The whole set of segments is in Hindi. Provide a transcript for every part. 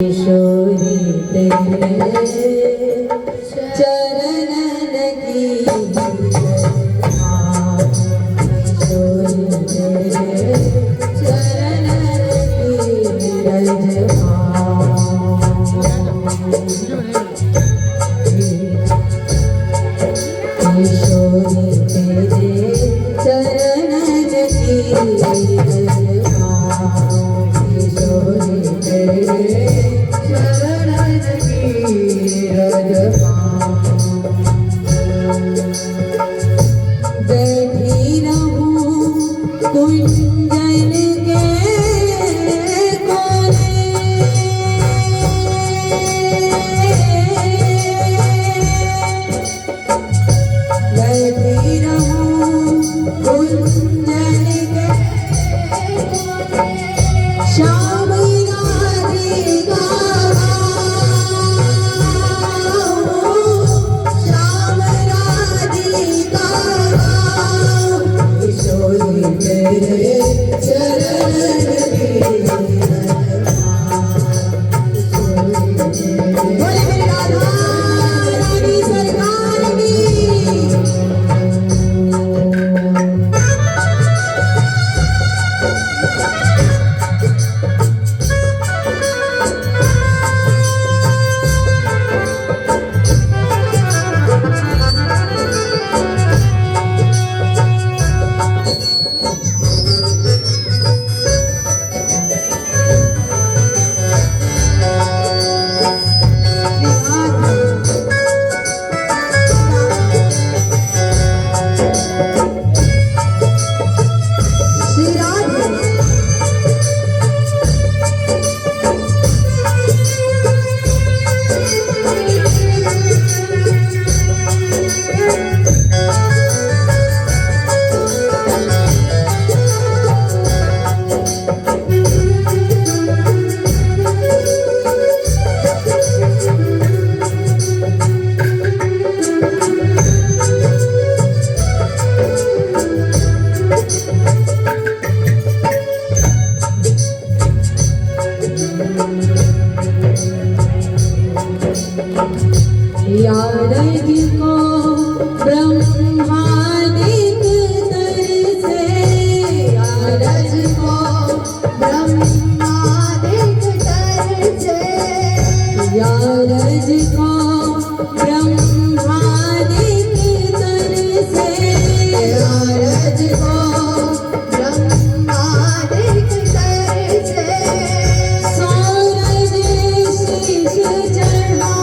किशोरी तेरे चरणन की किशोरी तेरे चरणन की किशोरी तेरे चरणन की किशोरी तेरे बैठी रहूं कुंजन के कोने बैठी रहूं कुंजन के कोने श्याम राधिका यारज को ब्रह्मादिक तरसे यारज को ब्रह्मादिक तरसे यारज को ब्रह्मादिक तरसे यारज को ब्रह्मादिक तरसे सूरज शीश चढ़ा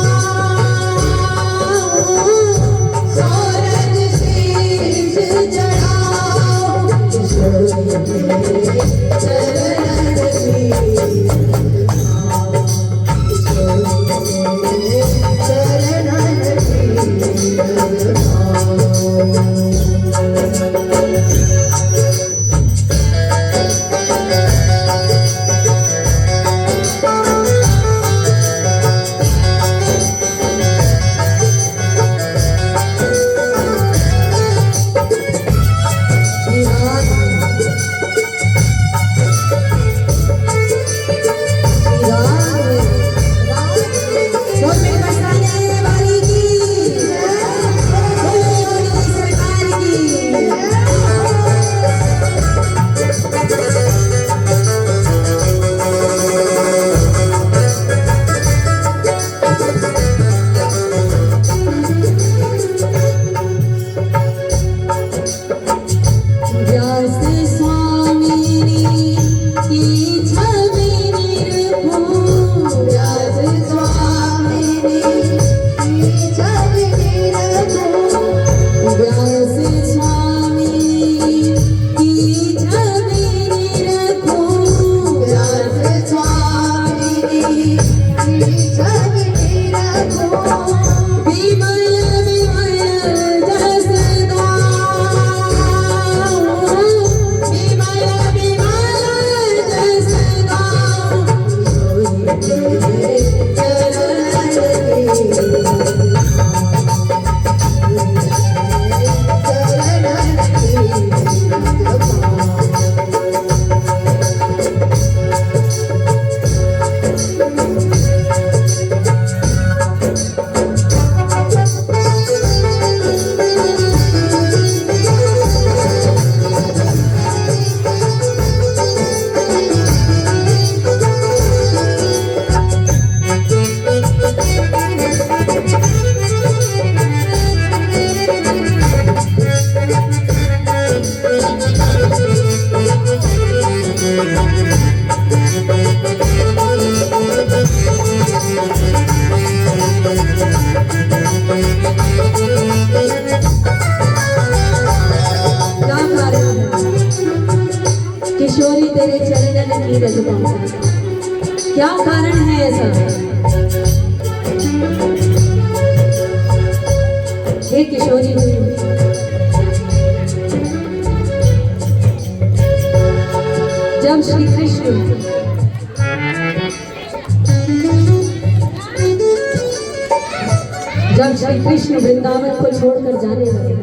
जब श्री कृष्ण वृंदावन को छोड़कर जाने लगे,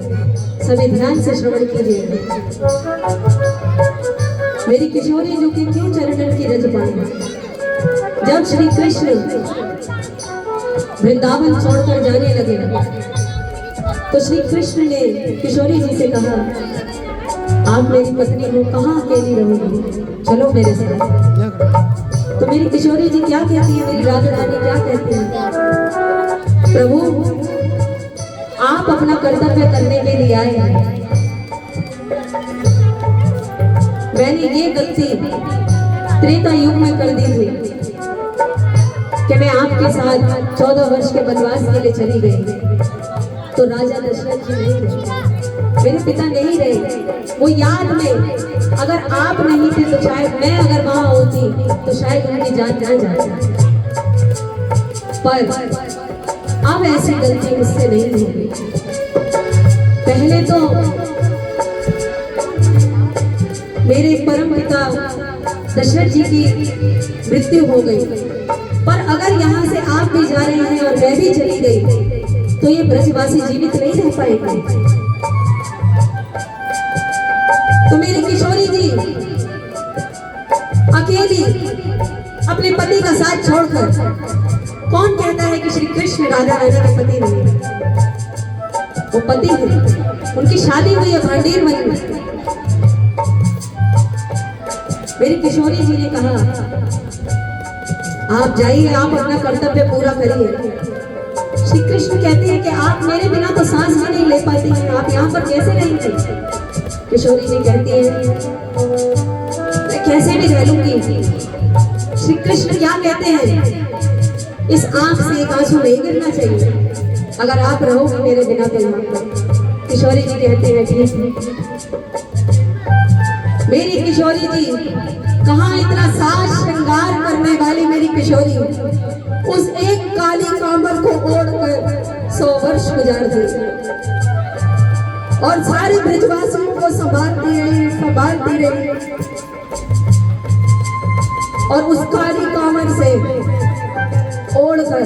सभी ध्यान से श्रवण कीजिए। मेरी किशोरी जो कि क्यों चरणन की रज पाए। जब श्री कृष्ण वृंदावन छोड़कर जाने लगे तो श्री कृष्ण ने किशोरी जी से कहा, आप मेरी पत्नी हो, कहाँ अकेली रहोगी, चलो मेरे साथ। तो मेरी किशोरी जी क्या कहती है, मेरी राधा रानी क्या कहती है, प्रभु आप अपना कर्तव्य करने के लिए आए हैं। मैंने ये गलती त्रेता युग में कर दी थी कि मैं आपके साथ 14 वर्ष के वनवास के लिए चली गई। तो राजा दशरथ जी नहीं रहे, मेरे पिता नहीं रहे। वो याद में अगर आप नहीं थे तो शायद मैं अगर वहां होती तो शायद उनकी जान ना जाती। पर अब ऐसी गलती मुझसे नहीं होगी। पहले तो मेरे परम पिता दशरथ जी की मृत्यु हो गई, पर अगर यहाँ से आप भी जा रहे हैं और मैं भी चली गई तो ये ब्रजवासी जीवित नहीं रह पाएंगे। तो मेरी किशोरी जी अकेली अपने पति का साथ छोड़कर, कौन कहता है कि श्री कृष्ण राधा रानी के पति नहीं, वो पति है, उनकी शादी हुई है भांडीर वन में। मेरी किशोरी जी ने कहा, आप जाइए, आप अपना कर्तव्य पूरा करिए। श्री कृष्ण कहते हैं कि आप मेरे बिना तो सांस भी नहीं ले पाती हैं, आप यहाँ पर कैसे रहेंगे। किशोरी जी कहती है, मैं कैसे भी रह लूंगी। श्री कृष्ण क्या कहते हैं, इस आंख से एक आंसू नहीं गिरना चाहिए अगर आप रहोगे मेरे बिना तो यहाँ पर। किशोरी जी कहते हैं, ठीक है। मेरी किशोरी जी कहाँ इतना साज श्रृंगार करने वाली मेरी किशोरी उस एक काली कांबर को ओढ़कर 100 वर्ष गुजार दी और सारे ब्रजवासियों को संभालती रही और उस काली कांबर से ओढ़कर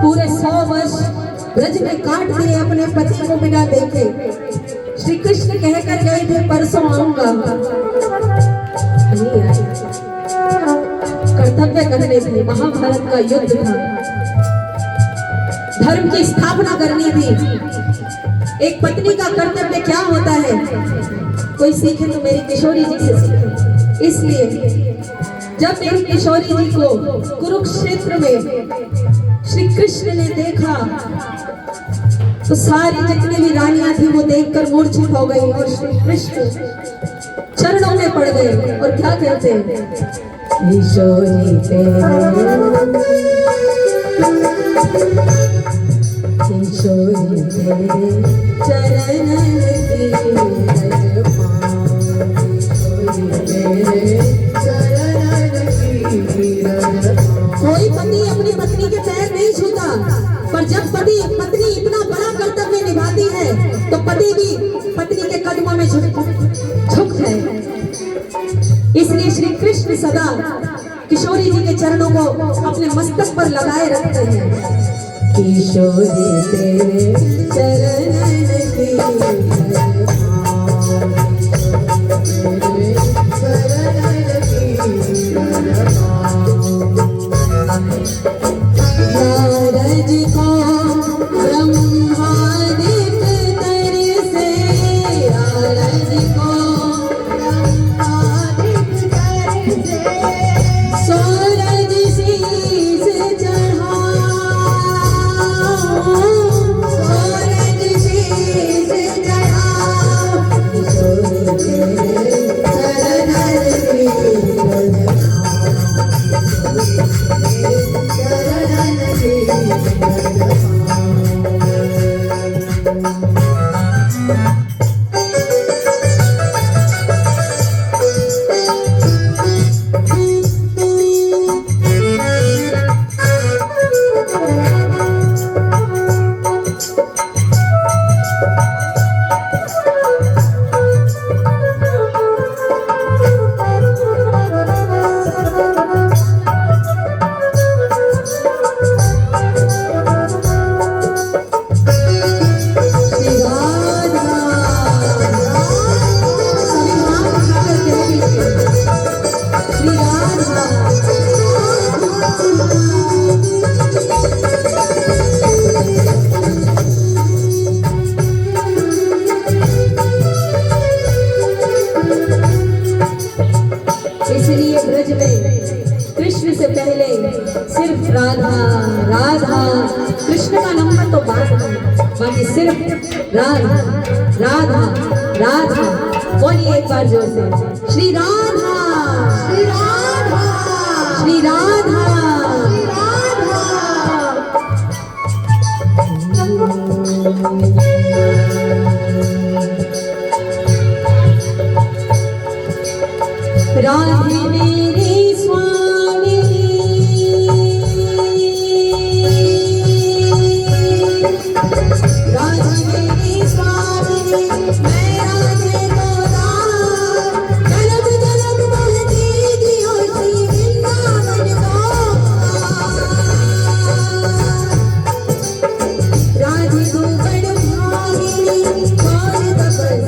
पूरे 100 वर्ष ब्रज में काट दिए अपने पति को बिना देखे। श्री कृष्ण कहकर गए थे, परसों आऊंगा, नहीं आए। कर्तव्य करने थे, महाभारत का युद्ध था, धर्म की स्थापना करनी थी। एक पत्नी का कर्तव्य क्या होता है, कोई सीखे तो मेरी किशोरी जी से सीखे। इसलिए जब मेरी किशोरी जी को कुरुक्षेत्र में श्री कृष्ण ने देखा तो सारी जितनी भी रानियां थी वो देखकर मूर्छित हो गई और श्री कृष्ण चरणों में पड़ गए और क्या कहते हैं, किशोरी किशोरी कोई पति अपनी पत्नी के पैर नहीं छूता, पर जब पत्नी इतना बड़ा कर्तव्य निभाती है तो पति भी पत्नी के कदमों में झुक जाए। इसलिए श्री कृष्ण सदा किशोरी जी के चरणों को अपने मस्तक पर लगाए रखते हैं। किशोरी तेरे चरणन की सिर्फ राधा राधा, कृष्ण का नंबर तो बाद में, बाकी सिर्फ राधा राधा राधा। बोलिए एक बार जोर से, श्री राधा श्री राधा श्री राधा। राधे मेरी स्वामी, राधे मेरी स्वामी, मैं राधे को राम, जलक जलक बहती दियो श्री वृंदावन को। राधे को बड़ भागी और तपस्या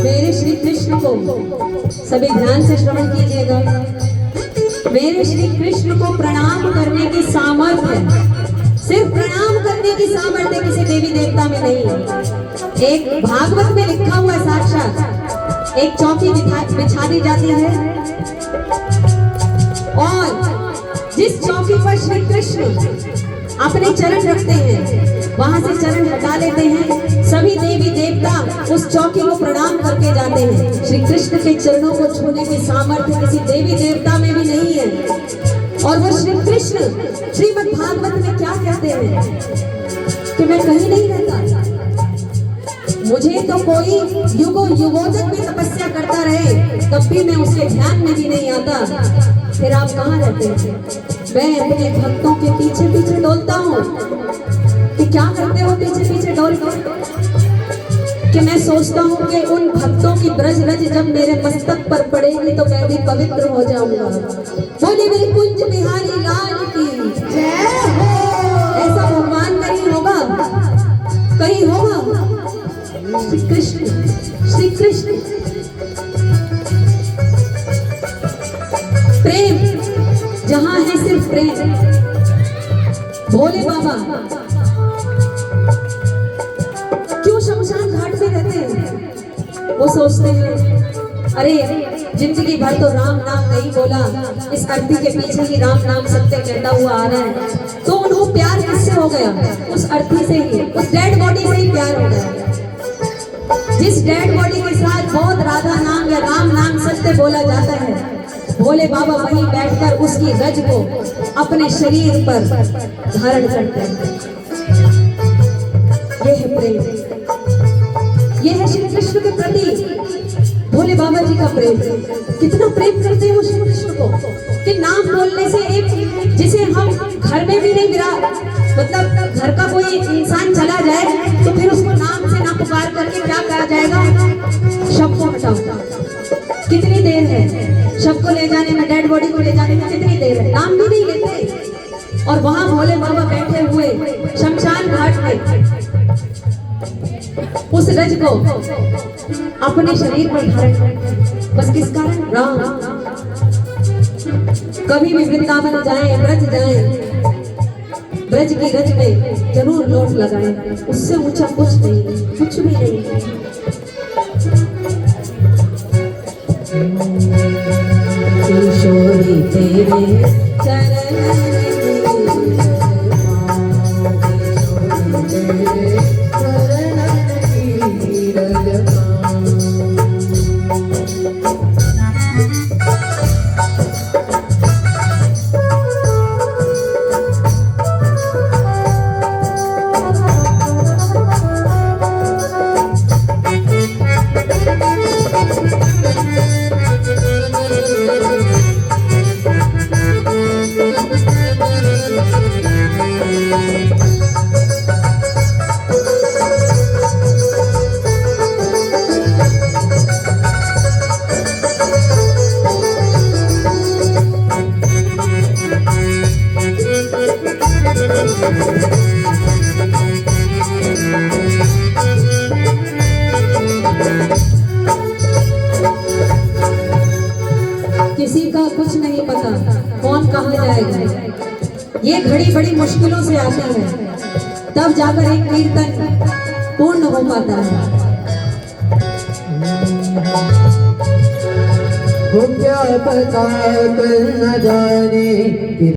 मेरे श्री कृष्ण को सभी ध्यान से श्रवण कीजिएगा। मेरे श्री कृष्ण को प्रणाम करने की सामर्थ्य, सिर्फ प्रणाम करने की सामर्थ्य किसी देवी देवता में नहीं है। एक भागवत में लिखा हुआ साक्षात एक चौकी बिछा दी जाती है और जिस चौकी पर श्री कृष्ण अपने चरण रखते हैं वहां से चरण हटा लेते हैं। सभी देवी देवता उस चौकी को प्रणाम करके जाते हैं। श्री कृष्ण के चरणों को छूने की सामर्थ्य किसी देवी देवता में भी नहीं है। और वो श्री कृष्ण श्रीमद् भागवत में क्या कहते हैं कि मैं कहीं नहीं रहता, मुझे तो कोई युगों युगों तक भी तपस्या करता रहे तब भी मैं उसके ध्यान में भी नहीं आता। फिर आप कहाँ रहते हैं? मैं अपने भक्तों के पीछे पीछे डोलता हूँ। कि क्या करते हो पीछे पीछे डोल कि मैं सोचता हूँ कि उन भक्तों की ब्रज रज जब मेरे मस्तक पर पड़ेगी तो मैं भी पवित्र हो जाऊंगा। बोले मेरे कुंज बिहारी लाल की जय हो। ऐसा भगवान कहीं होगा? कहीं होगा? श्री कृष्ण श्री कृष्ण प्रेम जहां है सिर्फ प्रेम। भोले बाबा क्यों शमशान घाट में रहते हैं? वो सोचते हैं अरे जिंदगी भर तो राम नाम नहीं बोला, इस अर्थी के पीछे ही राम नाम सत्य कहता हुआ आ रहा है, तो उन्हें प्यार किससे हो गया? उस अर्थी से ही, उस डेड बॉडी से ही प्यार हो गया। जिस डेड बॉडी के साथ बहुत राधा नाम या राम नाम सत्य बोला जाता है, भोले बाबा वहीं बैठकर उसकी रज को अपने शरीर पर धारण करते हैं। यह है प्रेम, यह है श्री कृष्ण के प्रति भोले बाबा जी का प्रेम। कितना प्रेम करते हैं वो श्री कृष्ण को कि नाम बोलने से एक जिसे हम घर में भी नहीं गिरा, मतलब घर का कोई इंसान चला जाए तो फिर उसको नाम से ना पुकार करके क्या कहा जाएगा? शव को हटाओ। कितनी देर है शव को ले जाने में, डेड बॉडी को ले जाने में कितनी देर है? नाम भी नहीं लेते। और वहां भोले बाबा बैठे हुए शमशान घाट में उस रज को अपने शरीर पर धारण करते, बस किस कारण? राम। कभी भी वृंदावन जाएं, ब्रज जाएं, ब्रज की रज में जरूर लौट लगाएं। उससे ऊंचा कुछ नहीं, कुछ भी नहीं। किशोरी तेरे चरण शरणन की रज किसी का कुछ नहीं पता कौन कहाँ जाएगा। ये घड़ी बड़ी मुश्किलों से आती है, तब जाकर एक कीर्तन पूर्ण हो पाता है। वो क्या पता कर न जाने